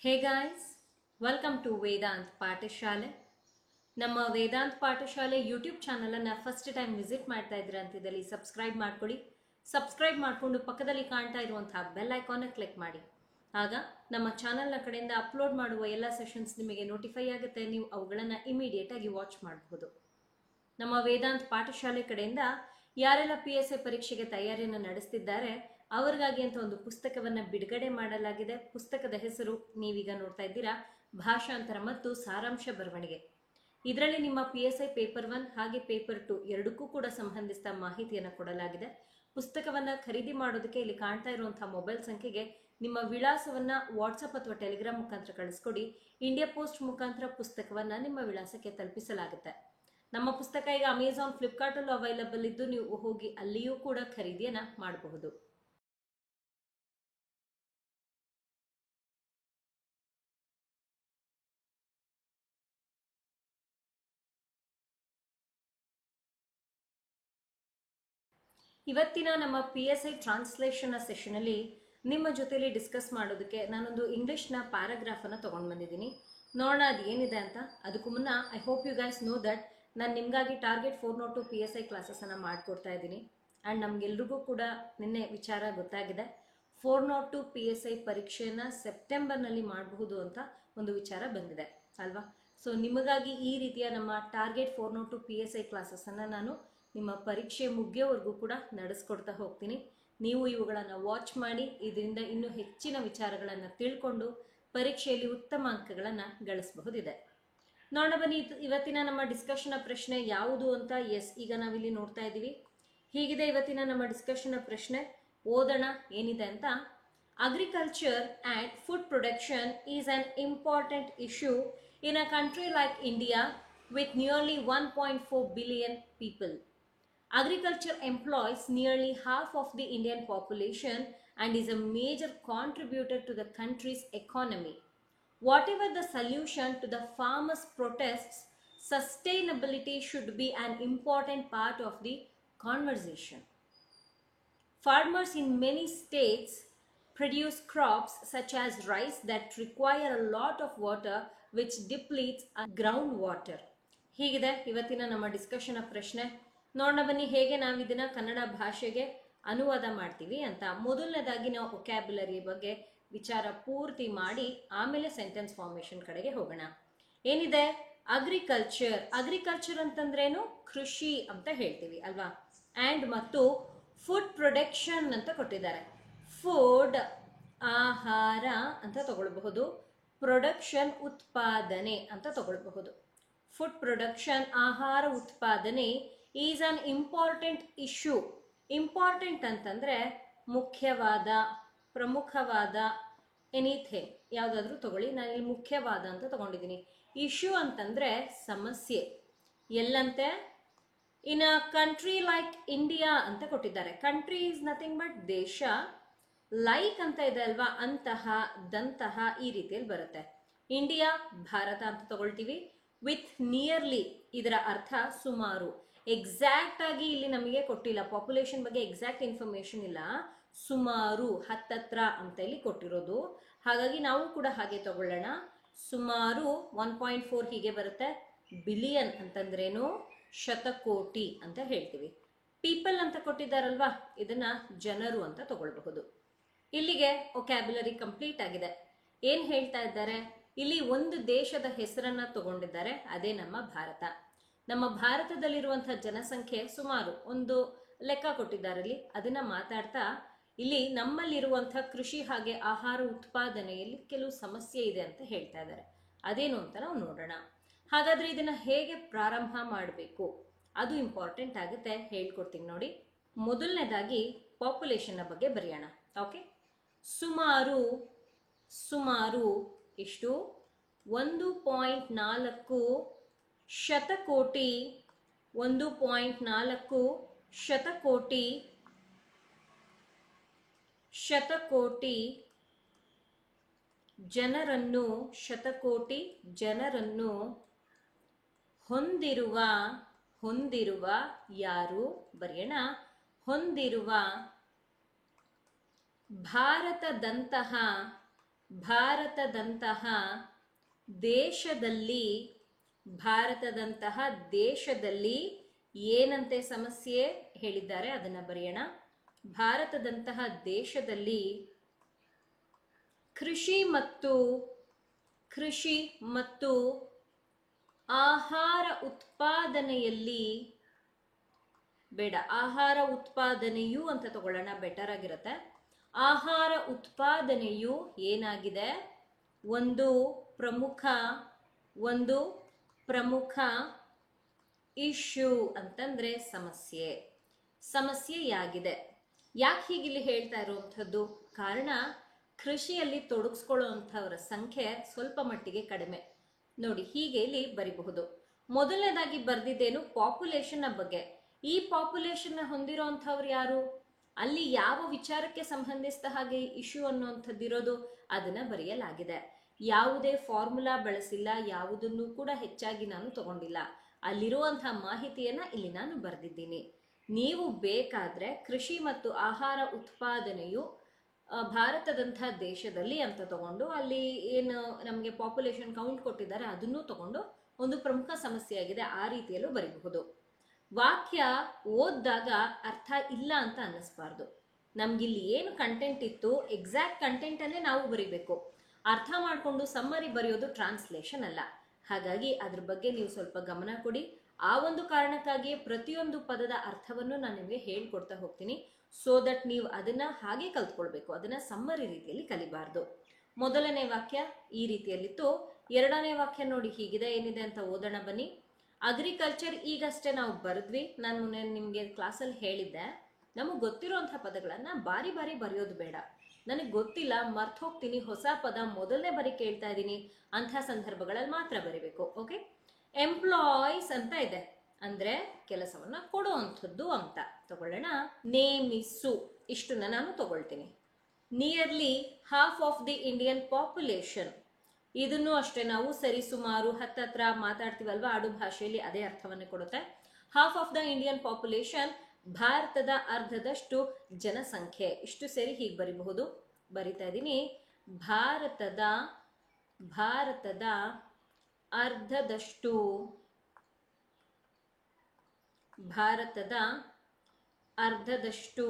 Hey guys, welcome to Vedant ಪಾಠಶಾಲೆ. ನಮ್ಮ ವೇದಾಂತ್ ಪಾಠಶಾಲೆ ಯೂಟ್ಯೂಬ್ ಚಾನಲನ್ನು ಫಸ್ಟ್ ಟೈಮ್ ವಿಸಿಟ್ ಮಾಡ್ತಾ ಇದ್ದೀರಾ ಅಂತಿದ್ದಲ್ಲಿ ಸಬ್ಸ್ಕ್ರೈಬ್ ಮಾಡ್ಕೊಳ್ಳಿ. ಸಬ್ಸ್ಕ್ರೈಬ್ ಮಾಡಿಕೊಂಡು ಪಕ್ಕದಲ್ಲಿ ಕಾಣ್ತಾ ಇರುವಂತಹ ಬೆಲ್ ಐಕಾನ್ನ ಕ್ಲಿಕ್ ಮಾಡಿ. ಆಗ ನಮ್ಮ ಚಾನಲ್ನ ಕಡೆಯಿಂದ ಅಪ್ಲೋಡ್ ಮಾಡುವ ಎಲ್ಲ ಸೆಷನ್ಸ್ ನಿಮಗೆ ನೋಟಿಫೈ ಆಗುತ್ತೆ. ನೀವು ಅವುಗಳನ್ನು ಇಮಿಡಿಯೇಟ್ ಆಗಿ ವಾಚ್ ಮಾಡಬಹುದು. ನಮ್ಮ ವೇದಾಂತ್ ಪಾಠಶಾಲೆ ಕಡೆಯಿಂದ ಯಾರೆಲ್ಲ PSI ಪರೀಕ್ಷೆಗೆ ತಯಾರಿಯನ್ನು ನಡೆಸ್ತಿದ್ದಾರೆ ಅವರಿಗಾಗಿ ಅಂತ ಒಂದು ಪುಸ್ತಕವನ್ನು ಬಿಡುಗಡೆ ಮಾಡಲಾಗಿದೆ. ಪುಸ್ತಕದ ಹೆಸರು ನೀವೀಗ ನೋಡ್ತಾ ಇದ್ದೀರಾ, ಭಾಷಾಂತರ ಮತ್ತು ಸಾರಾಂಶ ಬರವಣಿಗೆ. ಇದರಲ್ಲಿ ನಿಮ್ಮ PSI ಪೇಪರ್ 1 ಹಾಗೆ ಪೇಪರ್ 2 ಎರಡಕ್ಕೂ ಕೂಡ ಸಂಬಂಧಿಸಿದ ಮಾಹಿತಿಯನ್ನು ಕೊಡಲಾಗಿದೆ. ಪುಸ್ತಕವನ್ನು ಖರೀದಿ ಮಾಡೋದಕ್ಕೆ ಇಲ್ಲಿ ಕಾಣ್ತಾ ಇರುವಂತಹ ಮೊಬೈಲ್ ಸಂಖ್ಯೆಗೆ ನಿಮ್ಮ ವಿಳಾಸವನ್ನು ವಾಟ್ಸಪ್ ಅಥವಾ ಟೆಲಿಗ್ರಾಮ್ ಮುಖಾಂತರ ಕಳಿಸ್ಕೊಡಿ. ಇಂಡಿಯಾ ಪೋಸ್ಟ್ ಮುಖಾಂತರ ಪುಸ್ತಕವನ್ನು ನಿಮ್ಮ ವಿಳಾಸಕ್ಕೆ ತಲುಪಿಸಲಾಗುತ್ತೆ. ನಮ್ಮ ಪುಸ್ತಕ ಈಗ ಅಮೆಜಾನ್, ಫ್ಲಿಪ್ಕಾರ್ಟಲ್ಲೂ ಅವೈಲಬಲ್ ಇದ್ದು ನೀವು ಹೋಗಿ ಅಲ್ಲಿಯೂ ಕೂಡ ಖರೀದಿಯನ್ನು ಮಾಡಬಹುದು. ಇವತ್ತಿನ ನಮ್ಮ PSI ಟ್ರಾನ್ಸ್ಲೇಷನ್ ಸೆಷನಲ್ಲಿ ನಿಮ್ಮ ಜೊತೆಲಿ ಡಿಸ್ಕಸ್ ಮಾಡೋದಕ್ಕೆ ನಾನೊಂದು ಇಂಗ್ಲಿಷ್ನ ಪ್ಯಾರಾಗ್ರಾಫನ್ನು ತೊಗೊಂಡು ಬಂದಿದ್ದೀನಿ. ನೋಡೋಣ ಅದು ಏನಿದೆ ಅಂತ. ಅದಕ್ಕೂ ಮುನ್ನ I hope you guys know that ನಾನು ನಿಮಗಾಗಿ ಟಾರ್ಗೆಟ್ 402 PSI ಕ್ಲಾಸಸನ್ನು ಮಾಡಿಕೊಡ್ತಾ ಇದ್ದೀನಿ. ಆ್ಯಂಡ್ ನಮಗೆಲ್ರಿಗೂ ಕೂಡ ನಿನ್ನೆ ವಿಚಾರ ಗೊತ್ತಾಗಿದೆ, 402 PSI ಪರೀಕ್ಷೆಯನ್ನು ಸೆಪ್ಟೆಂಬರ್ನಲ್ಲಿ ಮಾಡಬಹುದು ಅಂತ ಒಂದು ವಿಚಾರ ಬಂದಿದೆ ಅಲ್ವಾ. ಸೊ ನಿಮಗಾಗಿ ಈ ರೀತಿಯ ನಮ್ಮ ಟಾರ್ಗೆಟ್ 402 PSI ಕ್ಲಾಸಸನ್ನು ನಾನು ನಿಮ್ಮ ಪರೀಕ್ಷೆ ಮುಗಿಯೋವರೆಗೂ ಕೂಡ ನಡೆಸ್ಕೊಡ್ತಾ ಹೋಗ್ತೀನಿ. ನೀವು ಇವುಗಳನ್ನು ವಾಚ್ ಮಾಡಿ ಇದರಿಂದ ಇನ್ನೂ ಹೆಚ್ಚಿನ ವಿಚಾರಗಳನ್ನು ತಿಳ್ಕೊಂಡು ಪರೀಕ್ಷೆಯಲ್ಲಿ ಉತ್ತಮ ಅಂಕಗಳನ್ನು ಗಳಿಸಬಹುದಿದೆ. ನೋಡೋಣ ಬನ್ನಿ, ಇವತ್ತಿನ ನಮ್ಮ ಡಿಸ್ಕಷನ್ನ ಪ್ರಶ್ನೆ ಯಾವುದು ಅಂತ. ಈಗ ನಾವಿಲ್ಲಿ ನೋಡ್ತಾ ಇದ್ದೀವಿ. ಹೀಗಿದೆ ಇವತ್ತಿನ ನಮ್ಮ ಡಿಸ್ಕಷನ್ನ ಪ್ರಶ್ನೆ. ಓದೋಣ ಏನಿದೆ ಅಂತ. Agriculture and food production is on important issue in a country like India with nearly 1.4 billion people. Agriculture employs nearly half of the Indian population and is a major contributor to the country's economy. Whatever the solution to the farmers' protests, sustainability should be an important part of the conversation. Farmers in many states produce crops such as rice that require a lot of water, which depletes groundwater. ಹೀಗಿದೆ ಇವತ್ತಿನ ನಮ್ಮ discussion ಪ್ರಶ್ನೆ. ನೋಡೋಣ ಬನ್ನಿ ಹೇಗೆ ನಾವು ಇದನ್ನ ಕನ್ನಡ ಭಾಷೆಗೆ ಅನುವಾದ ಮಾಡ್ತೀವಿ ಅಂತ. ಮೊದಲನೇದಾಗಿ ನಾವು ವೊಕ್ಯಾಬ್ಯುಲರಿ ಬಗ್ಗೆ ವಿಚಾರ ಪೂರ್ತಿ ಮಾಡಿ ಆಮೇಲೆ ಸೆಂಟೆನ್ಸ್ ಫಾರ್ಮೇಷನ್ ಕಡೆಗೆ ಹೋಗೋಣ. ಏನಿದೆ ಅಗ್ರಿಕಲ್ಚರ್ ಅಂತಂದ್ರೇನು? ಕೃಷಿ ಅಂತ ಹೇಳ್ತೀವಿ ಅಲ್ವಾ. ಆ್ಯಂಡ್ ಮತ್ತು ಫುಡ್ ಪ್ರೊಡಕ್ಷನ್ ಅಂತ ಕೊಟ್ಟಿದ್ದಾರೆ. ಫುಡ್ ಆಹಾರ ಅಂತ ತಗೊಳ್ಬಹುದು, ಪ್ರೊಡಕ್ಷನ್ ಉತ್ಪಾದನೆ ಅಂತ ತಗೊಳ್ಬಹುದು. ಫುಡ್ ಪ್ರೊಡಕ್ಷನ್ ಆಹಾರ ಉತ್ಪಾದನೆ is an important issue. Important ಅಂತಂದರೆ ಮುಖ್ಯವಾದ, ಪ್ರಮುಖವಾದ, ಎನಿಥಿಂಗ್ ಯಾವುದಾದ್ರೂ ತಗೊಳ್ಳಿ. ನಾನಿಲ್ಲಿ ಮುಖ್ಯವಾದ ಅಂತ ತಗೊಂಡಿದ್ದೀನಿ. ಇಶ್ಯೂ ಅಂತಂದರೆ ಸಮಸ್ಯೆ. ಎಲ್ಲಂತೆ? ಇನ್ ಅ ಕಂಟ್ರಿ ಲೈಕ್ ಇಂಡಿಯಾ ಅಂತ ಕೊಟ್ಟಿದ್ದಾರೆ. ಕಂಟ್ರಿ ಈಸ್ ನಥಿಂಗ್ ಬಟ್ ದೇಶ. ಲೈಕ್ ಅಂತ ಇದೆ ಅಲ್ವಾ, ಅಂತಹ, ದಂತಹ ಈ ರೀತಿಯಲ್ಲಿ ಬರುತ್ತೆ. ಇಂಡಿಯಾ ಭಾರತ ಅಂತ ತಗೊಳ್ತೀವಿ. ವಿತ್ ನಿಯರ್ಲಿ ಇದರ ಅರ್ಥ ಸುಮಾರು. ಎಕ್ಸಾಕ್ಟ್ ಆಗಿ ಇಲ್ಲಿ ನಮಗೆ ಕೊಟ್ಟಿಲ್ಲ, ಪಾಪ್ಯುಲೇಷನ್ ಬಗ್ಗೆ ಎಕ್ಸಾಕ್ಟ್ ಇನ್ಫಾರ್ಮೇಶನ್ ಇಲ್ಲ. ಸುಮಾರು, ಹತ್ತತ್ರ ಅಂತ ಇಲ್ಲಿ ಕೊಟ್ಟಿರೋದು. ಹಾಗಾಗಿ ನಾವು ಕೂಡ ಹಾಗೆ ತಗೊಳ್ಳೋಣ. ಸುಮಾರು 1.4 ಹೀಗೆ ಬರುತ್ತೆ. ಬಿಲಿಯನ್ ಅಂತಂದ್ರೇನು? ಶತಕೋಟಿ ಅಂತ ಹೇಳ್ತೀವಿ. ಪೀಪಲ್ ಅಂತ ಕೊಟ್ಟಿದ್ದಾರಲ್ವಾ, ಇದನ್ನ ಜನರು ಅಂತ ತಗೊಳ್ಬಹುದು. ಇಲ್ಲಿಗೆ ವೊಕ್ಯಾಬ್ಯುಲರಿ ಕಂಪ್ಲೀಟ್ ಆಗಿದೆ. ಏನ್ ಹೇಳ್ತಾ ಇದ್ದಾರೆ ಇಲ್ಲಿ? ಒಂದು ದೇಶದ ಹೆಸರನ್ನ ತಗೊಂಡಿದ್ದಾರೆ, ಅದೇ ನಮ್ಮ ಭಾರತ. ನಮ್ಮ ಭಾರತದಲ್ಲಿರುವಂತಹ ಜನಸಂಖ್ಯೆ ಸುಮಾರು ಒಂದು ಲೆಕ್ಕ ಕೊಟ್ಟಿದ್ದಾರೆ ಇಲ್ಲಿ. ಅದನ್ನ ಮಾತಾಡ್ತಾ ಇಲ್ಲಿ ನಮ್ಮಲ್ಲಿರುವಂತಹ ಕೃಷಿ ಹಾಗೆ ಆಹಾರ ಉತ್ಪಾದನೆಯಲ್ಲಿ ಕೆಲವು ಸಮಸ್ಯೆ ಇದೆ ಅಂತ ಹೇಳ್ತಾ ಇದ್ದಾರೆ. ಅದೇನು ಅಂತ ನಾವು ನೋಡೋಣ. ಹಾಗಾದ್ರೆ ಇದನ್ನ ಹೇಗೆ ಪ್ರಾರಂಭ ಮಾಡಬೇಕು ಅದು ಇಂಪಾರ್ಟೆಂಟ್ ಆಗುತ್ತೆ, ಹೇಳ್ಕೊಡ್ತೀನಿ ನೋಡಿ. ಮೊದಲನೇದಾಗಿ ಪಾಪ್ಯುಲೇಷನ್ ಬಗ್ಗೆ ಬರೆಯೋಣ. ಓಕೆ, ಸುಮಾರು ಎಷ್ಟು? 1.4 ಶತಕೋಟಿ. 1.4 ಶತಕೋಟಿ ಜನರನ್ನು, ಶತಕೋಟಿ ಜನರನ್ನು ಹೊಂದಿರುವ ಯಾರು? ಬರೆಯೋಣ. ಹೊಂದಿರುವ ಭಾರತದಂತಹ ಭಾರತದಂತಹ ದೇಶದಲ್ಲಿ ಏನಂತೆ ಸಮಸ್ಯೆ ಹೇಳಿದ್ದಾರೆ ಅದನ್ನ ಬರೆಯೋಣ. ಭಾರತದಂತಹ ದೇಶದಲ್ಲಿ ಕೃಷಿ ಮತ್ತು ಆಹಾರ ಉತ್ಪಾದನೆಯಲ್ಲಿ, ಬೇಡ ಆಹಾರ ಉತ್ಪಾದನೆಯು ಅಂತ ತಗೊಳ್ಳೋಣ, ಬೆಟರ್ ಆಗಿರುತ್ತೆ. ಆಹಾರ ಉತ್ಪಾದನೆಯು ಏನಾಗಿದೆ, ಒಂದು ಪ್ರಮುಖ ಇಶ್ಯೂ ಅಂತಂದ್ರೆ ಸಮಸ್ಯೆಯಾಗಿದೆ. ಯಾಕೆ ಹೀಗಿಲ್ಲಿ ಹೇಳ್ತಾ ಇರುವಂಥದ್ದು? ಕಾರಣ ಕೃಷಿಯಲ್ಲಿ ತೊಡಗಿಸ್ಕೊಳ್ಳುವಂಥವರ ಸಂಖ್ಯೆ ಸ್ವಲ್ಪ ಮಟ್ಟಿಗೆ ಕಡಿಮೆ. ನೋಡಿ, ಹೀಗೆ ಇಲ್ಲಿ ಬರಿಬಹುದು. ಮೊದಲನೇದಾಗಿ ಬರ್ದಿದ್ದೇನು, ಪಾಪ್ಯುಲೇಷನ್ ಬಗ್ಗೆ. ಈ ಪಾಪ್ಯುಲೇಷನ್ ಹೊಂದಿರುವಂಥವ್ರು ಯಾರು, ಅಲ್ಲಿ ಯಾವ ವಿಚಾರಕ್ಕೆ ಸಂಬಂಧಿಸಿದ ಹಾಗೆ ಇಶ್ಯೂ ಅನ್ನುವಂಥದ್ದಿರೋದು ಅದನ್ನ ಬರೆಯಲಾಗಿದೆ. ಯಾವುದೇ ಫಾರ್ಮುಲಾ ಬಳಸಿಲ್ಲ, ಯಾವುದನ್ನು ಕೂಡ ಹೆಚ್ಚಾಗಿ ನಾನು ತಗೊಂಡಿಲ್ಲ. ಅಲ್ಲಿರುವಂತಹ ಮಾಹಿತಿಯನ್ನ ಇಲ್ಲಿ ನಾನು ಬರೆದಿದ್ದೀನಿ. ನೀವು ಬೇಕಾದ್ರೆ ಕೃಷಿ ಮತ್ತು ಆಹಾರ ಉತ್ಪಾದನೆಯು ಭಾರತದಂತಹ ದೇಶದಲ್ಲಿ ಅಂತ ತಗೊಂಡು, ಅಲ್ಲಿ ಏನು ನಮಗೆ ಪಾಪ್ಯುಲೇಷನ್ ಕೌಂಟ್ ಕೊಟ್ಟಿದ್ದಾರೆ ಅದನ್ನು ತಗೊಂಡು ಒಂದು ಪ್ರಮುಖ ಸಮಸ್ಯೆಯಾಗಿದೆ ಆ ರೀತಿಯಲ್ಲೂ ಬರೀಬಹುದು. ವಾಕ್ಯ ಓದಿದಾಗ ಅರ್ಥ ಇಲ್ಲ ಅಂತ ಅನ್ನಿಸ್ಬಾರ್ದು. ನಮ್ಗಿಲ್ಲಿ ಏನು ಕಂಟೆಂಟ್ ಇತ್ತು ಎಕ್ಸಾಕ್ಟ್ ಕಂಟೆಂಟ್ ಅನ್ನೇ ನಾವು ಬರಿಬೇಕು. ಅರ್ಥ ಮಾಡಿಕೊಂಡು ಸಮ್ಮರಿ ಬರೆಯೋದು ಟ್ರಾನ್ಸ್ಲೇಷನ್ ಅಲ್ಲ. ಹಾಗಾಗಿ ಅದ್ರ ಬಗ್ಗೆ ನೀವು ಸ್ವಲ್ಪ ಗಮನ ಕೊಡಿ. ಆ ಒಂದು ಕಾರಣಕ್ಕಾಗಿ ಪ್ರತಿಯೊಂದು ಪದದ ಅರ್ಥವನ್ನು ನಾನು ನಿಮಗೆ ಹೇಳ್ಕೊಡ್ತಾ ಹೋಗ್ತೀನಿ. ಸೋ ದಟ್ ನೀವು ಅದನ್ನ ಹಾಗೆ ಕಲ್ತ್ಕೊಳ್ಬೇಕು, ಅದನ್ನ ಸಮ್ಮರಿ ರೀತಿಯಲ್ಲಿ ಕಲಿಬಾರ್ದು. ಮೊದಲನೇ ವಾಕ್ಯ ಈ ರೀತಿಯಲ್ಲಿತ್ತು. ಎರಡನೇ ವಾಕ್ಯ ನೋಡಿ ಹೀಗಿದೆ, ಏನಿದೆ ಅಂತ ಓದೋಣ ಬನ್ನಿ. ಅಗ್ರಿಕಲ್ಚರ್ ಈಗಷ್ಟೇ ನಾವು ಬರೆದ್ವಿ. ನಾನು ನಿಮಗೆ ಕ್ಲಾಸಲ್ಲಿ ಹೇಳಿದ್ದೆ, ನಮಗೆ ಗೊತ್ತಿರುವಂತಹ ಪದಗಳನ್ನ ಬಾರಿ ಬಾರಿ ಬರೆಯೋದು ಬೇಡ. ನನಗೆ ಗೊತ್ತಿಲ್ಲ, ಮರ್ತು ಹೋಗ್ತೀನಿ, ಹೊಸ ಪದ ಮೊದಲನೇ ಬಾರಿ ಕೇಳ್ತಾ ಇದ್ದೀನಿ, ಅಂತಹ ಸಂದರ್ಭಗಳಲ್ಲಿ ಮಾತ್ರ ಬರಿಬೇಕು. ಓಕೆ, ಎಂಪ್ಲಾಯೀಸ್ ಅಂತ ಇದೆ, ಅಂದ್ರೆ ಕೆಲಸವನ್ನ ಕೊಡುವಂಥದ್ದು ಅಂತ ತಗೊಳ್ಳೋಣ. ನೇಮಿಸು, ಇಷ್ಟನ್ನ ನಾನು ತಗೊಳ್ತೀನಿ. Nearly half of the Indian population, ಇದನ್ನು ಅಷ್ಟೇ ನಾವು ಸರಿಸುಮಾರು ಹತ್ತತ್ರ ಮಾತಾಡ್ತೀವಲ್ವಾ ಆಡು ಭಾಷೆಯಲ್ಲಿ, ಅದೇ ಅರ್ಥವನ್ನು ಕೊಡುತ್ತೆ. Half of the Indian population, ಭಾರತದ ಅರ್ಧದಷ್ಟು ಜನಸಂಖ್ಯೆ. ಇಷ್ಟು ಸೇರಿ ಹೀಗೆ ಬರಿಬಹುದು. ಬರಿತಾ ಇದ್ದೀನಿ. ಭಾರತದ ಅರ್ಧದಷ್ಟು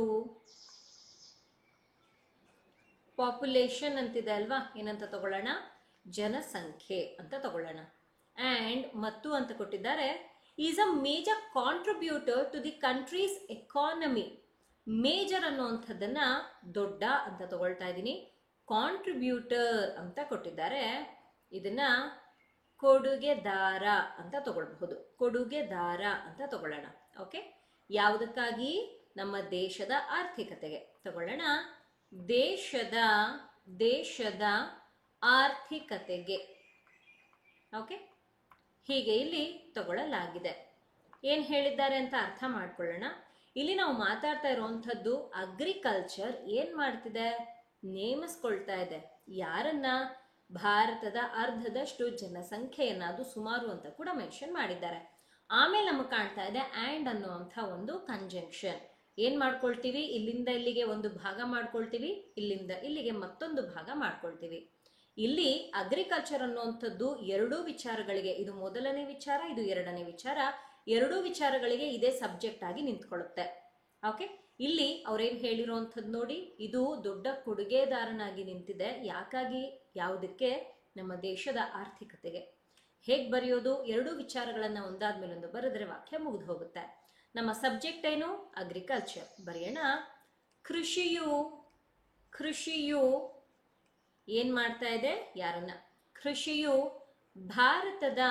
ಪಾಪ್ಯುಲೇಷನ್ ಅಂತಿದೆ ಅಲ್ವಾ, ಏನಂತ ತಗೊಳ್ಳೋಣ, ಜನಸಂಖ್ಯೆ ಅಂತ ತಗೊಳ್ಳೋಣ. ಅಂಡ್ ಮತ್ತು ಅಂತ ಕೊಟ್ಟಿದ್ದಾರೆ. Is a major contributor to the country's economy. Major ಅನ್ನುವಂಥದ್ದನ್ನ ದೊಡ್ಡ ಅಂತ ತಗೊಳ್ತಾ ಇದ್ದೀನಿ. ಕಾಂಟ್ರಿಬ್ಯೂಟರ್ ಅಂತ ಕೊಟ್ಟಿದ್ದಾರೆ, ಇದನ್ನ ಕೊಡುಗೆದಾರ ಅಂತ ತಗೊಳ್ಬಹುದು. ಕೊಡುಗೆದಾರ ಅಂತ ತಗೊಳ್ಳೋಣ. ಓಕೆ, ಯಾವುದಕ್ಕಾಗಿ? ನಮ್ಮ ದೇಶದ ಆರ್ಥಿಕತೆಗೆ ತಗೊಳ್ಳೋಣ. ದೇಶದ ಆರ್ಥಿಕತೆಗೆ. ಓಕೆ, ಹೀಗೆ ಇಲ್ಲಿ ತಗೊಳ್ಳಲಾಗಿದೆ. ಏನ್ ಹೇಳಿದ್ದಾರೆ ಅಂತ ಅರ್ಥ ಮಾಡ್ಕೊಳ್ಳೋಣ. ಇಲ್ಲಿ ನಾವು ಮಾತಾಡ್ತಾ ಇರುವಂತದ್ದು ಅಗ್ರಿಕಲ್ಚರ್ ಏನ್ ಮಾಡ್ತಿದೆ, ನೇಮಿಸ್ಕೊಳ್ತಾ ಇದೆ. ಯಾರನ್ನ? ಭಾರತದ ಅರ್ಧದಷ್ಟು ಜನಸಂಖ್ಯೆಯನ್ನ, ಅದು ಸುಮಾರು ಅಂತ ಕೂಡ ಮೆನ್ಷನ್ ಮಾಡಿದ್ದಾರೆ. ಆಮೇಲೆ ನಮಗೆ ಕಾಣ್ತಾ ಇದೆ ಆ್ಯಂಡ್ ಅನ್ನುವಂಥ ಒಂದು ಕಂಜಂಕ್ಷನ್. ಏನ್ ಮಾಡ್ಕೊಳ್ತೀವಿ, ಇಲ್ಲಿಂದ ಇಲ್ಲಿಗೆ ಒಂದು ಭಾಗ ಮಾಡ್ಕೊಳ್ತೀವಿ, ಇಲ್ಲಿಂದ ಇಲ್ಲಿಗೆ ಮತ್ತೊಂದು ಭಾಗ ಮಾಡ್ಕೊಳ್ತೀವಿ. ಇಲ್ಲಿ ಅಗ್ರಿಕಲ್ಚರ್ ಅನ್ನುವಂಥದ್ದು ಎರಡೂ ವಿಚಾರಗಳಿಗೆ, ಇದು ಮೊದಲನೇ ವಿಚಾರ, ಇದು ಎರಡನೇ ವಿಚಾರ, ಎರಡೂ ವಿಚಾರಗಳಿಗೆ ಇದೇ ಸಬ್ಜೆಕ್ಟ್ ಆಗಿ ನಿಂತ್ಕೊಳ್ಳುತ್ತೆ. ಓಕೆ, ಇಲ್ಲಿ ಅವ್ರೇನ್ ಹೇಳಿರುವಂಥದ್ದು ನೋಡಿ, ಇದು ದೊಡ್ಡ ಕೊಡುಗೆದಾರನಾಗಿ ನಿಂತಿದೆ. ಯಾಕಾಗಿ? ಯಾವುದಕ್ಕೆ? ನಮ್ಮ ದೇಶದ ಆರ್ಥಿಕತೆಗೆ. ಹೇಗ್ ಬರೆಯೋದು? ಎರಡೂ ವಿಚಾರಗಳನ್ನ ಒಂದಾದ್ಮೇಲೆ ಒಂದು ಬರೆದ್ರೆ ವಾಕ್ಯ ಮುಗಿದು ಹೋಗುತ್ತೆ. ನಮ್ಮ ಸಬ್ಜೆಕ್ಟ್ ಏನು? ಅಗ್ರಿಕಲ್ಚರ್. ಬರೆಯೋಣ. ಕೃಷಿಯು ಏನ್ ಮಾಡ್ತಾ ಇದೆ? ಯಾರನ್ನ? ಕೃಷಿಯು ಭಾರತದ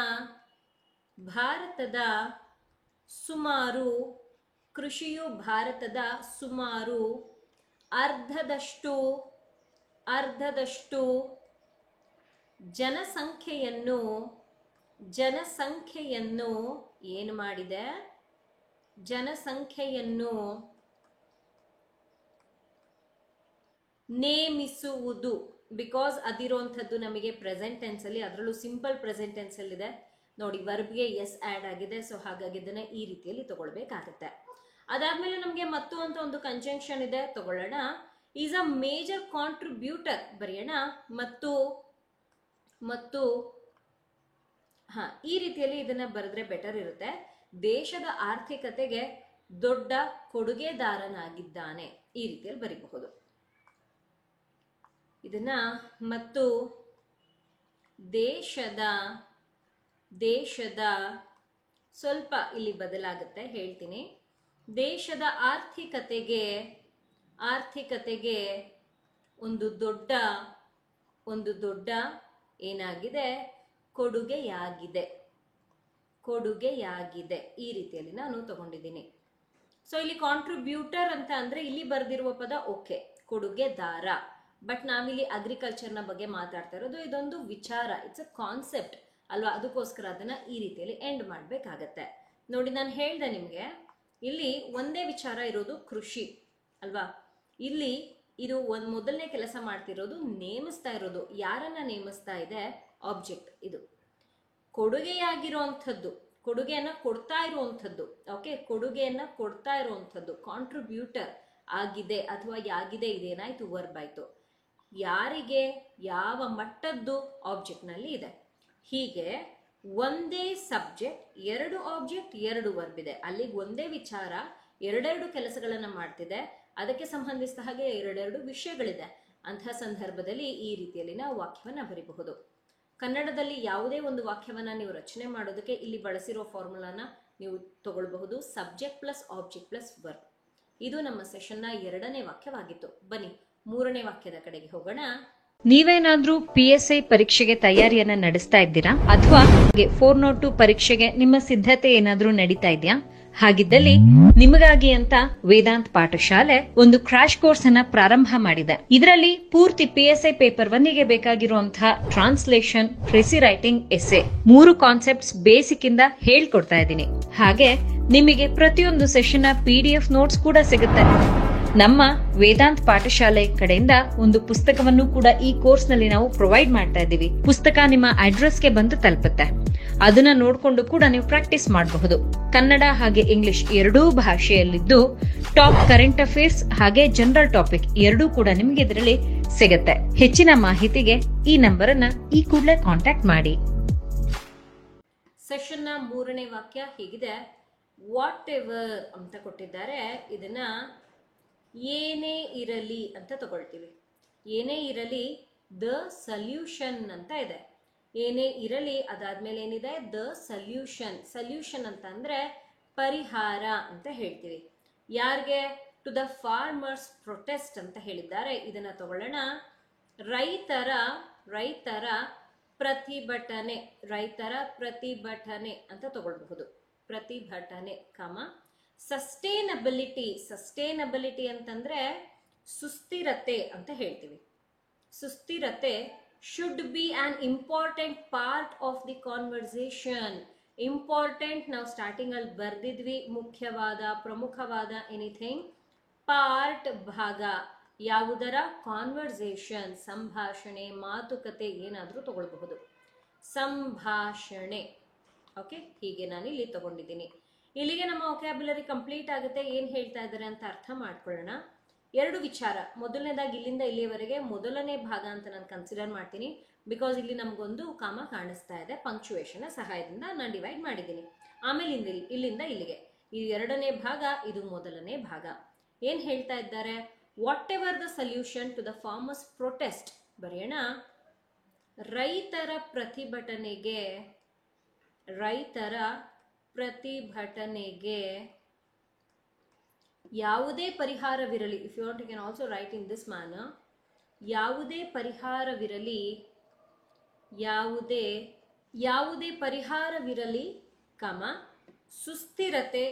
ಸುಮಾರು ಅರ್ಧದಷ್ಟು ಜನಸಂಖ್ಯೆಯನ್ನು ಏನು ಮಾಡಿದೆ? ಜನಸಂಖ್ಯೆಯನ್ನು ನೇಮಿಸುವುದು. ಬಿಕಾಸ್ ಅದಿರುವಂಥದ್ದು ನಮಗೆ ಪ್ರೆಸೆಂಟ್ ಟೆನ್ಸ್ ಅಲ್ಲಿ, ಅದರಲ್ಲೂ ಸಿಂಪಲ್ ಪ್ರೆಸೆಂಟ್ ಟೆನ್ಸ್ ಅಲ್ಲಿ ಇದೆ ನೋಡಿ. ವರ್ಬ್ಗೆ ಎಸ್ ಆಡ್ ಆಗಿದೆ, ಸೊ ಹಾಗಾಗಿ ಇದನ್ನ ಈ ರೀತಿಯಲ್ಲಿ ತಗೊಳ್ಬೇಕಾಗುತ್ತೆ. ಅದಾದ್ಮೇಲೆ ನಮಗೆ ಮತ್ತು ಅಂತ ಒಂದು ಕಂಜಂಕ್ಷನ್ ಇದೆ, ತಗೊಳ್ಳೋಣ. ಈಸ್ ಅ ಮೇಜರ್ ಕಾಂಟ್ರಿಬ್ಯೂಟರ್ ಬರೆಯೋಣ. ಮತ್ತು ಮತ್ತು ಈ ರೀತಿಯಲ್ಲಿ ಇದನ್ನ ಬರೆದ್ರೆ ಬೆಟರ್ ಇರುತ್ತೆ. ದೇಶದ ಆರ್ಥಿಕತೆಗೆ ದೊಡ್ಡ ಕೊಡುಗೆದಾರನಾಗಿದ್ದಾನೆ, ಈ ರೀತಿಯಲ್ಲಿ ಬರೀಬಹುದು ಇದನ್ನ. ಮತ್ತು ದೇಶದ ಸ್ವಲ್ಪ ಇಲ್ಲಿ ಬದಲಾಗುತ್ತೆ, ಹೇಳ್ತೀನಿ. ದೇಶದ ಆರ್ಥಿಕತೆಗೆ ಒಂದು ದೊಡ್ಡ ಏನಾಗಿದೆ, ಕೊಡುಗೆಯಾಗಿದೆ, ಈ ರೀತಿಯಲ್ಲಿ ನಾನು ತಗೊಂಡಿದ್ದೀನಿ. ಸೊ ಇಲ್ಲಿ ಕಾಂಟ್ರಿಬ್ಯೂಟರ್ ಅಂತ ಅಂದ್ರೆ ಇಲ್ಲಿ ಬರೆದಿರುವ ಪದ ಓಕೆ, ಕೊಡುಗೆದಾರ. ಬಟ್ ನಾವಿಲ್ಲಿ ಅಗ್ರಿಕಲ್ಚರ್ನ ಬಗ್ಗೆ ಮಾತಾಡ್ತಾ ಇರೋದು, ಇದೊಂದು ವಿಚಾರ, ಇಟ್ಸ್ ಅ ಕಾನ್ಸೆಪ್ಟ್ ಅಲ್ವಾ, ಅದಕ್ಕೋಸ್ಕರ ಅದನ್ನ ಈ ರೀತಿಯಲ್ಲಿ ಎಂಡ್ ಮಾಡ್ಬೇಕಾಗತ್ತೆ. ನೋಡಿ, ನಾನು ಹೇಳ್ದೆ ನಿಮ್ಗೆ, ಇಲ್ಲಿ ಒಂದೇ ವಿಚಾರ ಇರೋದು ಕೃಷಿ ಅಲ್ವಾ. ಇಲ್ಲಿ ಇದು ಮೊದಲನೇ ಕೆಲಸ ಮಾಡ್ತಿರೋದು, ನೇಮಿಸ್ತಾ ಇರೋದು. ಯಾರನ್ನ ನೇಮಿಸ್ತಾ ಇದೆ? ಆಬ್ಜೆಕ್ಟ್. ಇದು ಕೊಡುಗೆಯಾಗಿರುವಂಥದ್ದು, ಕೊಡುಗೆಯನ್ನ ಕೊಡ್ತಾ ಇರುವಂಥದ್ದು. ಓಕೆ, ಕೊಡುಗೆಯನ್ನ ಕೊಡ್ತಾ ಇರುವಂಥದ್ದು ಕಾಂಟ್ರಿಬ್ಯೂಟರ್ ಆಗಿದೆ ಅಥವಾ ಯಾಗಿದೆ, ಇದೇನಾಯ್ತು, ವರ್ಬ್ ಆಯ್ತು. ಯಾರಿಗೆ, ಯಾವ ಮಟ್ಟದ್ದು ಆಬ್ಜೆಕ್ಟ್ ನಲ್ಲಿ ಇದೆ. ಹೀಗೆ ಒಂದೇ ಸಬ್ಜೆಕ್ಟ್, ಎರಡು ಆಬ್ಜೆಕ್ಟ್, ಎರಡು ವರ್ಬ್ ಇದೆ. ಅಲ್ಲಿಗೆ ಒಂದೇ ವಿಚಾರ ಎರಡೆರಡು ಕೆಲಸಗಳನ್ನ ಮಾಡ್ತಿದೆ, ಅದಕ್ಕೆ ಸಂಬಂಧಿಸಿದ ಹಾಗೆ ಎರಡೆರಡು ವಿಷಯಗಳಿದೆ. ಅಂತಹ ಸಂದರ್ಭದಲ್ಲಿ ಈ ರೀತಿಯಲ್ಲಿ ನಾವು ವಾಕ್ಯವನ್ನ ಬರೀಬಹುದು. ಕನ್ನಡದಲ್ಲಿ ಯಾವುದೇ ಒಂದು ವಾಕ್ಯವನ್ನ ನೀವು ರಚನೆ ಮಾಡೋದಕ್ಕೆ ಇಲ್ಲಿ ಬಳಸಿರೋ ಫಾರ್ಮುಲಾನ ನೀವು ತಗೊಳ್ಬಹುದು, subject plus object plus verb. ಇದು ನಮ್ಮ ಸೆಷನ್ನ 2ನೇ ವಾಕ್ಯವಾಗಿತ್ತು. ಬನ್ನಿ 3ನೇ ವಾಕ್ಯದ ಕಡೆಗೆ ಹೋಗೋಣ. ನೀವೇನಾದ್ರೂ PSI ಪರೀಕ್ಷೆಗೆ ತಯಾರಿಯನ್ನ ನಡೆಸ್ತಾ ಇದ್ದೀರಾ, ಅಥವಾ 402 ಪರೀಕ್ಷೆಗೆ ನಿಮ್ಮ ಸಿದ್ಧತೆ ಏನಾದ್ರೂ ನಡೀತಾ ಇದೆಯಾ? ಹಾಗಿದ್ದಲ್ಲಿ ನಿಮಗಾಗಿ ಅಂತ ವೇದಾಂತ್ ಪಾಠಶಾಲೆ ಒಂದು ಕ್ರಾಶ್ ಕೋರ್ಸ್ ಅನ್ನ ಪ್ರಾರಂಭ ಮಾಡಿದೆ. ಇದರಲ್ಲಿ ಪೂರ್ತಿ PSI ಪೇಪರ್ 1ಗೆ ಬೇಕಾಗಿರುವಂತಹ translation, precis writing, essay 3 concepts basic ಇಂದ ಹೇಳ್ಕೊಡ್ತಾ ಇದ್ದೀನಿ. ಹಾಗೆ ನಿಮಗೆ ಪ್ರತಿಯೊಂದು ಸೆಷನ್ PDF ನೋಟ್ಸ್ ಕೂಡ ಸಿಗುತ್ತೆ. ನಮ್ಮ ವೇದಾಂತ್ ಪಾಠಶಾಲೆ ಕಡೆಯಿಂದ ಒಂದು ಪುಸ್ತಕವನ್ನು ಕೂಡ ಈ ಕೋರ್ಸ್ ನಲ್ಲಿ ನಾವು ಪ್ರೊವೈಡ್ ಮಾಡ್ತಾ ಇದ್ದೀವಿ. ಪುಸ್ತಕ ನಿಮ್ಮ ಅಡ್ರೆಸ್ಗೆ ಬಂದು ತಲುಪುತ್ತೆ. ಅದನ್ನ ನೋಡ್ಕೊಂಡು ಕೂಡ ನೀವು ಪ್ರಾಕ್ಟೀಸ್ ಮಾಡಬಹುದು. ಕನ್ನಡ ಹಾಗೆ ಇಂಗ್ಲಿಷ್ ಎರಡೂ ಭಾಷೆಯಲ್ಲಿದ್ದು ಟಾಪ್ ಕರೆಂಟ್ ಅಫೇರ್ಸ್ ಹಾಗೆ ಜನರಲ್ ಟಾಪಿಕ್ ಎರಡೂ ಕೂಡ ನಿಮಗೆ ಇದರಲ್ಲಿ ಸಿಗುತ್ತೆ. ಹೆಚ್ಚಿನ ಮಾಹಿತಿಗೆ ಈ ನಂಬರ್ ಅನ್ನ ಈ ಕೂಡಲೇ ಕಾಂಟ್ಯಾಕ್ಟ್ ಮಾಡಿ. ಸೆಷನ್ ನ 3ನೇ ವಾಕ್ಯ ಹೀಗಿದೆ. ವಾಟ್ ಎವರ್ ಅಂತ ಕೊಟ್ಟಿದ್ದಾರೆ. ಇದನ್ನ ಏನೇ ಇರಲಿ ಅಂತ ತಗೊಳ್ತೀವಿ. ಏನೇ ಇರಲಿ ದ ಸಲ್ಯೂಷನ್ ಅಂತ ಇದೆ. ಏನೇ ಇರಲಿ ಅದಾದ್ಮೇಲೆ ಏನಿದೆ, ದ ಸಲ್ಯೂಷನ್. ಸಲ್ಯೂಷನ್ ಅಂತ ಅಂದ್ರೆ ಪರಿಹಾರ ಅಂತ ಹೇಳ್ತೀವಿ. ಯಾರಿಗೆ? ಟು ದ ಫಾರ್ಮರ್ಸ್ ಪ್ರೊಟೆಸ್ಟ್ ಅಂತ ಹೇಳಿದ್ದಾರೆ. ಇದನ್ನ ತಗೊಳ್ಳೋಣ. ರೈತರ ಪ್ರತಿಭಟನೆ, ರೈತರ ಪ್ರತಿಭಟನೆ ಅಂತ ತಗೊಳ್ಬಹುದು. ಪ್ರತಿಭಟನೆ ಕಾಮ ಸಸ್ಟೈನಬಿಲಿಟಿ. ಸಸ್ಟೈನಬಿಲಿಟಿ ಅಂತಂದ್ರೆ ಸುಸ್ಥಿರತೆ ಅಂತ ಹೇಳ್ತೀವಿ. ಸುಸ್ಥಿರತೆ should be on important part of the conversation. Important ನಾವು ಸ್ಟಾರ್ಟಿಂಗ್ ಅಲ್ಲಿ ಬರ್ದಿದ್ವಿ, ಮುಖ್ಯವಾದ, ಪ್ರಮುಖವಾದ, ಎನಿಥಿಂಗ್. ಪಾರ್ಟ್ ಭಾಗ, ಯಾವುದರ? ಕಾನ್ವರ್ಸೇಷನ್, ಸಂಭಾಷಣೆ, ಮಾತುಕತೆ ಏನಾದ್ರೂ ತಗೊಳ್ಬಹುದು. ಸಂಭಾಷಣೆ. ಓಕೆ, ಹೀಗೆ ನಾನು ಇಲ್ಲಿ ತಗೊಂಡಿದ್ದೀನಿ. ಇಲ್ಲಿಗೆ ನಮ್ಮ ವೊಕ್ಯಾಬ್ಯುಲರಿ ಕಂಪ್ಲೀಟ್ ಆಗುತ್ತೆ. ಏನ್ ಹೇಳ್ತಾ ಇದ್ದಾರೆ ಅಂತ ಅರ್ಥ ಮಾಡ್ಕೊಳ್ಳೋಣ. 2 ವಿಚಾರ. ಮೊದಲನೇದಾಗಿ ಇಲ್ಲಿಂದ ಇಲ್ಲಿಯವರೆಗೆ ಮೊದಲನೇ ಭಾಗ ಅಂತ ನಾನು ಕನ್ಸಿಡರ್ ಮಾಡ್ತೀನಿ. ಬಿಕಾಸ್ ಇಲ್ಲಿ ನಮಗೊಂದು ಕಾಮ ಕಾಣಿಸ್ತಾ ಇದೆ. ಪಂಕ್ಚುಯೇಷನ್ ಸಹಾಯದಿಂದ ನಾನು ಡಿವೈಡ್ ಮಾಡಿದ್ದೀನಿ. ಆಮೇಲೆ ಇಲ್ಲಿಂದ ಇಲ್ಲಿಗೆ ಈ 2ನೇ ಭಾಗ, ಇದು ಮೊದಲನೇ ಭಾಗ. ಏನ್ ಹೇಳ್ತಾ ಇದ್ದಾರೆ? Whatever the solution to the farmers protest. ಬರೆಯೋಣ. ರೈತರ ಪ್ರತಿಭಟನೆಗೆ ಯಾವುದೇ ಪರಿಹಾರವಿರಲಿ. If you want you can also write in this manner. ಯಾವುದೇ ಪರಿಹಾರವಿರಲಿ, ಯಾವುದೇ ಪರಿಹಾರವಿರಲಿ, ಸುಸ್ಥಿರತೆ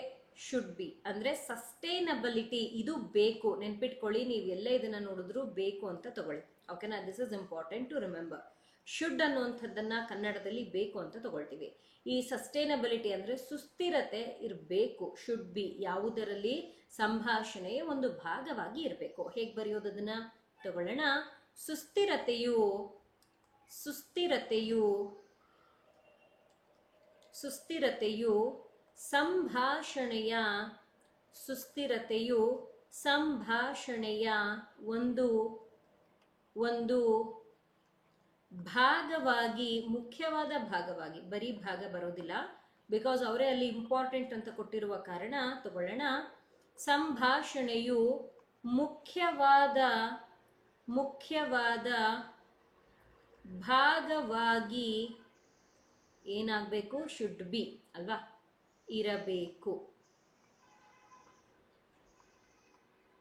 ಶುಡ್ ಬಿ ಅಂದ್ರೆ ಸಸ್ಟೈನಬಿಲಿಟಿ, ಇದು ಬೇಕು. ನೆನ್ಪಿಟ್ಕೊಳ್ಳಿ, ನೀವು ಎಲ್ಲೇ ಇದನ್ನ ನೋಡಿದ್ರು ಬೇಕು ಅಂತ ತಗೊಳ್ಳಿ. ಓಕೆನಾ? This is important to remember. Should ಅನ್ನುವಂಥದ್ದನ್ನ ಕನ್ನಡದಲ್ಲಿ ಬೇಕು ಅಂತ ತಗೊಳ್ತೀವಿ. ಈ ಸಸ್ಟೈನಬಿಲಿಟಿ ಅಂದ್ರೆ ಸುಸ್ಥಿರತೆ ಇರಬೇಕು. ಶುಡ್ ಬಿ ಯಾವುದರಲ್ಲಿ? ಸಂಭಾಷಣೆಯ ಒಂದು ಭಾಗವಾಗಿ ಇರಬೇಕು. ಹೇಗೆ ಬರೆಯೋದು ಅದನ್ನ ತಗೊಳ್ಳೋಣ. ಸುಸ್ಥಿರತೆಯು ಸಂಭಾಷಣೆಯ ಸಂಭಾಷಣೆಯ ಒಂದು ಒಂದು ಭಾಗವಾಗಿ, ಮುಖ್ಯವಾದ ಭಾಗವಾಗಿ, ಬರೀ ಭಾಗ ಬರೋದಿಲ್ಲ ಬಿಕಾಸ್ ಅವರೇ ಅಲ್ಲಿ ಇಂಪಾರ್ಟೆಂಟ್ ಅಂತ ಕೊಟ್ಟಿರುವ ಕಾರಣ ತಗೊಳ್ಳೋಣ. ಸಂಭಾಷಣೆಯು ಮುಖ್ಯವಾದ ಭಾಗವಾಗಿ ಏನಾಗಬೇಕು? ಶುಡ್ ಬಿ ಅಲ್ವಾ, ಇರಬೇಕು.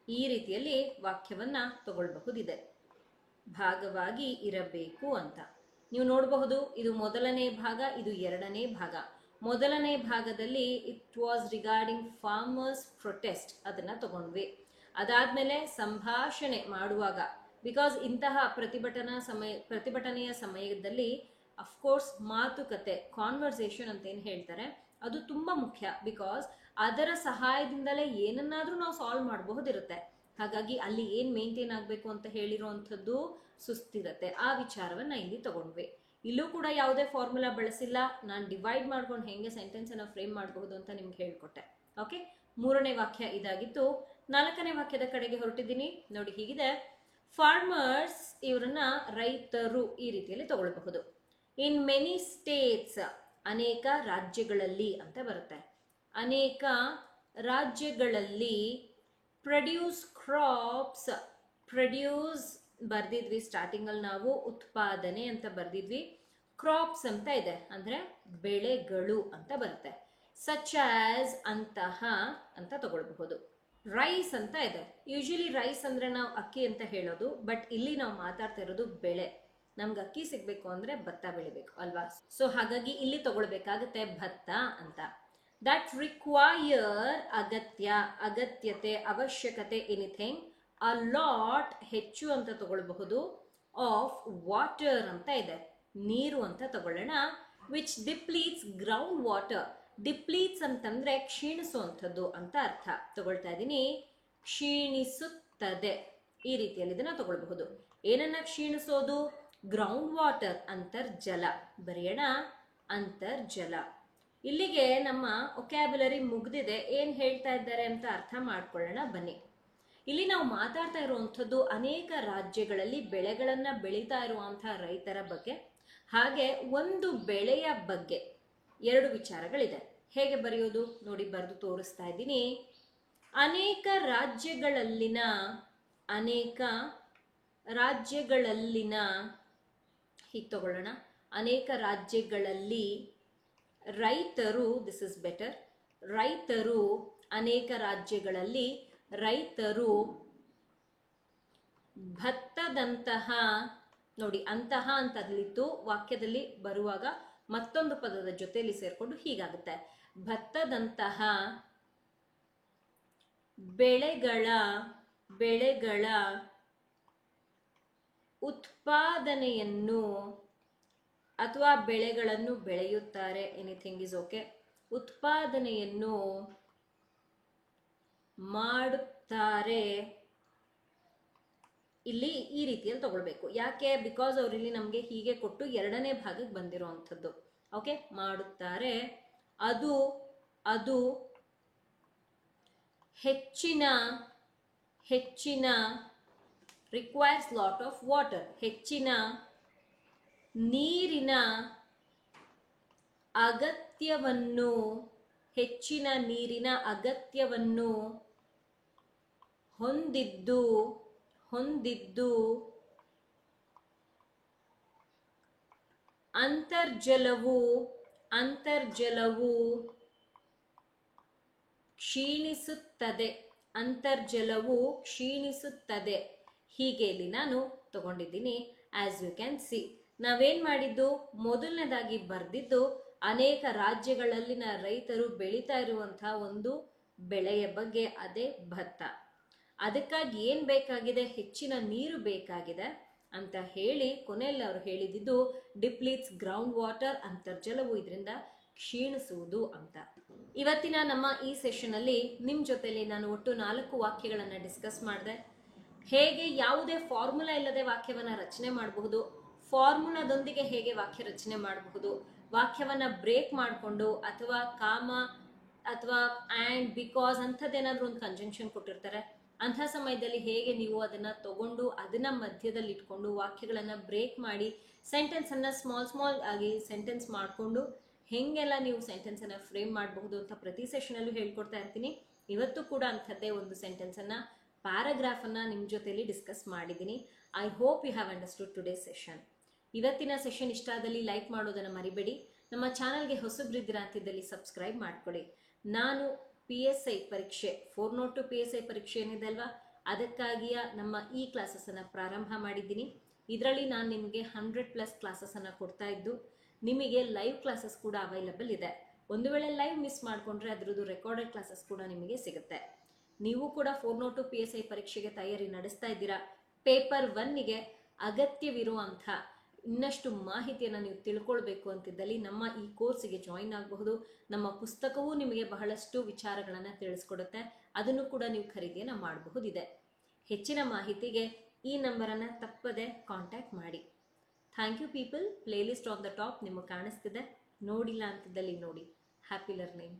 ಈ ರೀತಿಯಲ್ಲಿ ವಾಕ್ಯವನ್ನ ತಗೊಳ್ಬಹುದಿದೆ, ಭಾಗವಾಗಿ ಇರಬೇಕು ಅಂತ. ನೀವು ನೋಡಬಹುದು, ಇದು ಮೊದಲನೇ ಭಾಗ, ಇದು ಎರಡನೇ ಭಾಗ. ಮೊದಲನೇ ಭಾಗದಲ್ಲಿ it was regarding farmers protest, ಅದನ್ನ ತಗೊಂಡ್ವಿ. ಅದಾದ್ಮೇಲೆ ಸಂಭಾಷಣೆ ಮಾಡುವಾಗ, ಬಿಕಾಸ್ ಇಂತಹ ಪ್ರತಿಭಟನೆಯ ಸಮಯದಲ್ಲಿ ಅಫ್ಕೋರ್ಸ್ ಮಾತುಕತೆ, ಕಾನ್ವರ್ಸೇಷನ್ ಅಂತ ಏನು ಹೇಳ್ತಾರೆ, ಅದು ತುಂಬಾ ಮುಖ್ಯ. ಬಿಕಾಸ್ ಅದರ ಸಹಾಯದಿಂದಲೇ ಏನನ್ನಾದ್ರೂ ನಾವು ಸಾಲ್ವ್ ಮಾಡಬಹುದಿರುತ್ತೆ. ಹಾಗಾಗಿ ಅಲ್ಲಿ ಏನ್ ಮೇಂಟೈನ್ ಆಗಬೇಕು ಅಂತ ಹೇಳಿರುವಂಥದ್ದು ಸುಸ್ತಿರತ್ತೆ. ಆ ವಿಚಾರವನ್ನ ಇಲ್ಲಿ ತಗೊಂಡ್ವಿ. ಇಲ್ಲೂ ಕೂಡ ಯಾವುದೇ ಫಾರ್ಮುಲಾ ಬಳಸಿಲ್ಲ, ನಾನು ಡಿವೈಡ್ ಮಾಡ್ಕೊಂಡು ಹೆಂಗೆ ಸೆಂಟೆನ್ಸ್ ಅನ್ನ ಫ್ರೇಮ್ ಮಾಡಬಹುದು ಅಂತ ನಿಮ್ಗೆ ಹೇಳ್ಕೊಟ್ಟೆ. ಓಕೆ, ಮೂರನೇ ವಾಕ್ಯ ಇದಾಗಿತ್ತು. ನಾಲ್ಕನೇ ವಾಕ್ಯದ ಕಡೆಗೆ ಹೊರಟಿದ್ದೀನಿ. ನೋಡಿ, ಹೀಗಿದೆ. ಫಾರ್ಮರ್ಸ್, ಇವರನ್ನ ರೈತರು ಈ ರೀತಿಯಲ್ಲಿ ತಗೊಳ್ಬಹುದು. ಇನ್ ಮೆನಿ ಸ್ಟೇಟ್ಸ್, ಅನೇಕ ರಾಜ್ಯಗಳಲ್ಲಿ ಅಂತ ಬರುತ್ತೆ. ಅನೇಕ ರಾಜ್ಯಗಳಲ್ಲಿ ಪ್ರೊಡ್ಯೂಸ್ ಕ್ರಾಪ್ಸ್, ಪ್ರೊಡ್ಯೂಸ್ ಬರ್ದಿದ್ವಿ ಸ್ಟಾರ್ಟಿಂಗ್ ಅಲ್ಲಿ ನಾವು, ಉತ್ಪಾದನೆ ಅಂತ ಬರ್ದಿದ್ವಿ. ಕ್ರಾಪ್ಸ್ ಅಂತ ಇದೆ ಅಂದ್ರೆ ಬೆಳೆಗಳು ಅಂತ ಬರುತ್ತೆ. ಸಚ್ ಆಸ್, ಅಂತಹ ಅಂತ ತಗೊಳ್ಬಹುದು. ರೈಸ್ ಅಂತ ಇದೆ. ಯೂಶಲಿ ರೈಸ್ ಅಂದ್ರೆ ನಾವು ಅಕ್ಕಿ ಅಂತ ಹೇಳೋದು, ಬಟ್ ಇಲ್ಲಿ ನಾವು ಮಾತಾಡ್ತಾ ಇರೋದು ಬೆಳೆ. ನಮ್ಗೆ ಅಕ್ಕಿ ಸಿಗ್ಬೇಕು ಅಂದ್ರೆ ಭತ್ತ ಬೆಳಿಬೇಕು ಅಲ್ವಾ? ಸೊ ಹಾಗಾಗಿ ಇಲ್ಲಿ ತಗೊಳ್ಬೇಕಾಗತ್ತೆ ಭತ್ತ ಅಂತ. ದಟ್ ರಿಕ್ವೈರ್, ಅಗತ್ಯ, ಅಗತ್ಯತೆ, ಅವಶ್ಯಕತೆ, ಎನಿಥಿಂಗ್. ಅ ಲಾಟ್, ಹೆಚ್ಚು ಅಂತ ತಗೊಳ್ಬಹುದು. ಆಫ್ ವಾಟರ್ ಅಂತ ಇದೆ, ನೀರು ಅಂತ ತಗೊಳ್ಳೋಣ. Which depletes ground water. Depletes ಅಂತಂದ್ರೆ ಕ್ಷೀಣಿಸುವಂಥದ್ದು ಅಂತ ಅರ್ಥ. ತಗೊಳ್ತಾ ಇದ್ದೀನಿ, ಕ್ಷೀಣಿಸುತ್ತದೆ. ಈ ರೀತಿಯಲ್ಲಿ ಇದನ್ನ ತಗೊಳ್ಬಹುದು. ಏನನ್ನ ಕ್ಷೀಣಿಸೋದು? ಗ್ರೌಂಡ್ ವಾಟರ್, ಅಂತರ್ಜಲ. ಬರೆಯೋಣ, ಅಂತರ್ಜಲ. ಇಲ್ಲಿಗೆ ನಮ್ಮ ಒಕ್ಯಾಬುಲರಿ ಮುಗ್ದಿದೆ. ಏನ್ ಹೇಳ್ತಾ ಇದ್ದಾರೆ ಅಂತ ಅರ್ಥ ಮಾಡ್ಕೊಳ್ಳೋಣ ಬನ್ನಿ. ಇಲ್ಲಿ ನಾವು ಮಾತಾಡ್ತಾ ಇರುವಂಥದ್ದು ಅನೇಕ ರಾಜ್ಯಗಳಲ್ಲಿ ಬೆಳೆಗಳನ್ನ ಬೆಳೀತಾ ಇರುವಂತಹ ರೈತರ ಬಗ್ಗೆ, ಹಾಗೆ ಒಂದು ಬೆಳೆಯ ಬಗ್ಗೆ ಎರಡು ವಿಚಾರಗಳಿದೆ. ಹೇಗೆ ಬರೆಯೋದು ನೋಡಿ, ಬರೆದು ತೋರಿಸ್ತಾ ಇದ್ದೀನಿ. ಅನೇಕ ರಾಜ್ಯಗಳಲ್ಲಿನ ಹೀಗೆ ತಗೊಳ್ಳೋಣ. ಅನೇಕ ರಾಜ್ಯಗಳಲ್ಲಿ ರೈತರು, ದಿಸ್ ಇಸ್ ಬೆಟರ್, ರೈತರು, ಅನೇಕ ರಾಜ್ಯಗಳಲ್ಲಿ ರೈತರು ಭತ್ತದಂತಹ, ನೋಡಿ ಅಂತಹ ಅಂತ ಅಲ್ಲಿತ್ತು, ವಾಕ್ಯದಲ್ಲಿ ಬರುವಾಗ ಮತ್ತೊಂದು ಪದದ ಜೊತೆಯಲ್ಲಿ ಸೇರ್ಕೊಂಡು ಹೀಗಾಗುತ್ತೆ. ಭತ್ತದಂತಹ ಬೆಳೆಗಳ ಉತ್ಪಾದನೆಯನ್ನು ಅಥವಾ ಬೆಳೆಗಳನ್ನು ಬೆಳೆಯುತ್ತಾರೆ, ಎನಿಥಿಂಗ್ ಇಸ್ ಓಕೆ. ಉತ್ಪಾದನೆಯನ್ನು ಮಾಡುತ್ತಾರೆ. ಇಲ್ಲಿ ಈ ರೀತಿಯಲ್ಲಿ ತಗೊಳ್ಬೇಕು. ಯಾಕೆ? ಬಿಕಾಸ್ ಅವ್ರು ಇಲ್ಲಿ ನಮಗೆ ಹೀಗೆ ಕೊಟ್ಟು ಎರಡನೇ ಭಾಗಕ್ಕೆ ಬಂದಿರುವಂಥದ್ದು. ಓಕೆ, ಮಾಡುತ್ತಾರೆ. ಅದು ಹೆಚ್ಚಿನ ರಿಕ್ವೈರ್ಸ್ ಲಾಟ್ ಆಫ್ ವಾಟರ್, ಹೆಚ್ಚಿನ ನೀರಿನ ಅಗತ್ಯವನ್ನು ಹೊಂದಿದ್ದು ಅಂತರ್ಜಲವು ಕ್ಷೀಣಿಸುತ್ತದೆ. ಹೀಗೆ ಇಲ್ಲಿ ನಾನು ತಗೊಂಡಿದ್ದೀನಿ. ಆಸ್ ಯು ಕ್ಯಾನ್ ಸಿ, ನಾವೇನ್ ಮಾಡಿದ್ದು, ಮೊದಲನೇದಾಗಿ ಬರ್ದಿದ್ದು ಅನೇಕ ರಾಜ್ಯಗಳಲ್ಲಿನ ರೈತರು ಬೆಳೀತಾ ಇರುವಂತಹ ಒಂದು ಬೆಳೆಯ ಬಗ್ಗೆ, ಅದೇ ಭತ್ತ. ಅದಕ್ಕಾಗಿ ಏನ್ ಬೇಕಾಗಿದೆ? ಹೆಚ್ಚಿನ ನೀರು ಬೇಕಾಗಿದೆ ಅಂತ ಹೇಳಿ ಕೊನೆಯಲ್ಲಿ ಅವರು ಹೇಳಿದ್ದು ಡಿಪ್ಲೀಟ್ಸ್ ಗ್ರೌಂಡ್ ವಾಟರ್, ಅಂತರ್ಜಲವು ಇದರಿಂದ ಕ್ಷೀಣಿಸುವುದು ಅಂತ. ಇವತ್ತಿನ ನಮ್ಮ ಈ ಸೆಷನ್ ಅಲ್ಲಿ ನಿಮ್ ಜೊತೆಲಿ ನಾನು ಒಟ್ಟು 4 ವಾಕ್ಯಗಳನ್ನ ಡಿಸ್ಕಸ್ ಮಾಡಿದೆ. ಹೇಗೆ ಯಾವುದೇ ಫಾರ್ಮುಲಾ ಇಲ್ಲದೆ ವಾಕ್ಯವನ್ನ ರಚನೆ ಮಾಡಬಹುದು, ಫಾರ್ಮುಲಾದೊಂದಿಗೆ ಹೇಗೆ ವಾಕ್ಯ ರಚನೆ ಮಾಡಬಹುದು, ವಾಕ್ಯವನ್ನ ಬ್ರೇಕ್ ಮಾಡಿಕೊಂಡು ಅಥವಾ ಕಾಮ ಅಥವಾ ಆ್ಯಂಡ್ ಬಿಕಾಸ್ ಅಂಥದ್ದೇನಾದ್ರೂ ಒಂದು ಕಂಜಂಕ್ಷನ್ ಕೊಟ್ಟಿರ್ತಾರೆ, ಅಂಥ ಸಮಯದಲ್ಲಿ ಹೇಗೆ ನೀವು ಅದನ್ನ ತಗೊಂಡು ಅದನ್ನ ಮಧ್ಯದಲ್ಲಿ ಇಟ್ಕೊಂಡು ವಾಕ್ಯಗಳನ್ನ ಬ್ರೇಕ್ ಮಾಡಿ ಸೆಂಟೆನ್ಸ್ ಅನ್ನ ಸ್ಮಾಲ್ ಆಗಿ ಸೆಂಟೆನ್ಸ್ ಮಾಡಿಕೊಂಡು ಹೆಂಗೆಲ್ಲ ನೀವು ಸೆಂಟೆನ್ಸ್ ಅನ್ನ ಫ್ರೇಮ್ ಮಾಡಬಹುದು ಅಂತ ಪ್ರತಿ ಸೆಷನ್ ಅಲ್ಲೂ ಹೇಳ್ಕೊಡ್ತಾ ಇರ್ತೀನಿ. ಇವತ್ತು ಕೂಡ ಅಂಥದ್ದೇ ಒಂದು ಸೆಂಟೆನ್ಸ್ ಅನ್ನ ಪ್ಯಾರಾಗ್ರಾಫ್ ಅನ್ನ ನಿಮ್ ಜೊತೆಲಿ ಡಿಸ್ಕಸ್ ಮಾಡಿದ್ದೀನಿ. I hope you have understood today session. ಇವತ್ತಿನ ಸೆಷನ್ ಇಷ್ಟ ಆದಲ್ಲಿ ಲೈಕ್ ಮಾಡೋದನ್ನ ಮರಿಬೇಡಿ. ನಮ್ಮ ಚಾನಲ್ಗೆ ಹೊಸಬ್ರಿದ್ದೀರಾ ಅಂತಿದ್ದಲ್ಲಿ ಸಬ್ಸ್ಕ್ರೈಬ್ ಮಾಡ್ಕೊಳ್ಳಿ. ನಾನು PSI ಪರೀಕ್ಷೆ 402 PSI ಪರೀಕ್ಷೆ ಏನಿದೆ ಅಲ್ವಾ, ಅದಕ್ಕಾಗಿಯ ನಮ್ಮ ಈ ಕ್ಲಾಸಸ್ ಅನ್ನ ಪ್ರಾರಂಭ ಮಾಡಿದ್ದೀನಿ. ಇದರಲ್ಲಿ ನಾನು ನಿಮಗೆ 100+ ಕ್ಲಾಸಸ್ ಅನ್ನ ಕೊಡ್ತಾ ಇದ್ದು, ನಿಮಗೆ ಲೈವ್ ಕ್ಲಾಸಸ್ ಕೂಡ ಅವೈಲಬಲ್ ಇದೆ. ಒಂದು ವೇಳೆ ಲೈವ್ ಮಿಸ್ ಮಾಡ್ಕೊಂಡ್ರೆ ಅದರದ್ದು ರೆಕಾರ್ಡೆಡ್ ಕ್ಲಾಸಸ್ ಕೂಡ ನಿಮಗೆ ಸಿಗುತ್ತೆ. ನೀವು ಕೂಡ 402 PSI ಪರೀಕ್ಷೆಗೆ ತಯಾರಿ ನಡೆಸ್ತಾ ಇದ್ದೀರಾ. ಪೇಪರ್ 1ಗೆ ಅಗತ್ಯವಿರುವಂಥ ಇನ್ನಷ್ಟು ಮಾಹಿತಿಯನ್ನು ನೀವು ತಿಳ್ಕೊಳ್ಬೇಕು ಅಂತಿದ್ದಲ್ಲಿ ನಮ್ಮ ಈ ಕೋರ್ಸಿಗೆ ಜಾಯಿನ್ ಆಗಬಹುದು. ನಮ್ಮ ಪುಸ್ತಕವೂ ನಿಮಗೆ ಬಹಳಷ್ಟು ವಿಚಾರಗಳನ್ನು ತಿಳಿಸ್ಕೊಡುತ್ತೆ. ಅದನ್ನು ಕೂಡ ನೀವು ಖರೀದಿಯನ್ನು ಮಾಡಬಹುದಿದೆ. ಹೆಚ್ಚಿನ ಮಾಹಿತಿಗೆ ಈ ನಂಬರನ್ನು ತಪ್ಪದೆ ಕಾಂಟ್ಯಾಕ್ಟ್ ಮಾಡಿ. Thank you people. Playlist on the top ನಿಮಗೆ ಕಾಣಿಸ್ತಿದೆ, ನೋಡಿಲ್ಲ ಅಂತಿದ್ದಲ್ಲಿ ನೋಡಿ. Happy learning.